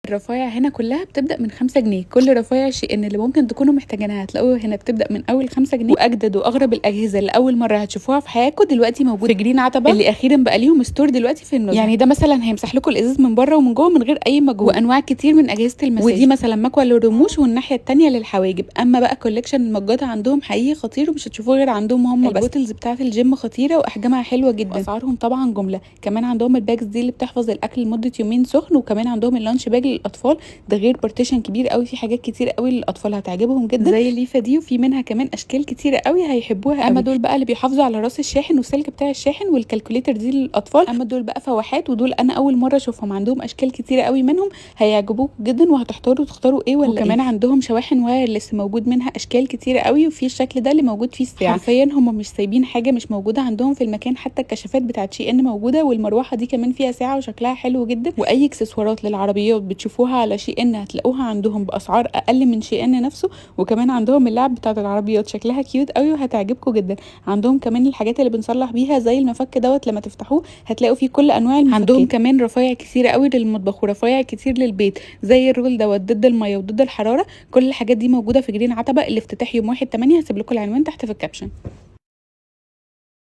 الرفايع هنا كلها بتبدأ من 5 جنيه. كل رفايع شيء اللي ممكن تكونوا محتاجينها هتلاقوها هنا بتبدأ من أول 5 جنيه. وأجدد وأغرب الأجهزة اللي أول مرة هتشوفوها في حياتكم دلوقتي موجودة في جرين عتبة، اللي أخيرا بقى ليهم ستور دلوقتي في النزهة. يعني ده مثلا هيمسح لكم الإزاز من بره ومن جوه من غير أي مجهود. وأنواع كتير من أجهزة المساج، ودي مثلا مكوى للرموش والناحية التانية للحواجب. أما بقى كولكشن المجات عندهم حقيقي خطير ومش هتشوفوه غير عندهم هم بس. البوتلز بتاعة الجيم خطيرة وأحجامها حلوة جدا، وأسعارهم طبعا جملة. كمان عندهم الباجز دي اللي بتحفظ الأكل لمدة يومين سخن. وكمان عندهم اللانش باج للأطفال، ده غير بارتيشن كبير قوي في حاجات كتير قوي للاطفال هتعجبهم جدا زي الليفه دي. وفي منها كمان اشكال كتيره قوي هيحبوها. اما دول بقى اللي بيحافظوا على راس الشاحن والسلك بتاع الشاحن والكالكوليتر دي للاطفال. اما دول بقى فواحات، ودول انا اول مره اشوفهم. عندهم اشكال كتيره قوي منهم هيعجبوك جدا وهتحتاروا تختاروا ايه ولا وكمان إيه. عندهم شواحن وايرلس موجود منها اشكال كتيره قوي. وفي الشكل ده اللي موجود فيه الساعه. حرفيا هم مش سايبين حاجه مش موجوده عندهم في المكان. حتى الكشافات بتاعت شي ان موجوده، والمروحه دي كمان فيها ساعه وشكلها حلو جدا. واي اكسسوارات للعربيات بتشوفوها على شي ان هتلاقوها عندهم باسعار اقل من شي ان نفسه. وكمان عندهم اللعب بتاعه العربيات شكلها كيوت قوي وهتعجبكم جدا. عندهم كمان الحاجات اللي بنصلح بيها زي المفك دوت، لما تفتحوه هتلاقوا فيه كل انواع المفكات. عندهم كمان رفايع كتير قوي للمطبخ ورفايع كتير للبيت زي الرول دوت ضد الميه وضد الحراره. كل الحاجات دي موجوده في جرين عتبه. الافتتاح يوم 1/8. هسيب لكم العنوان تحت في الكابشن.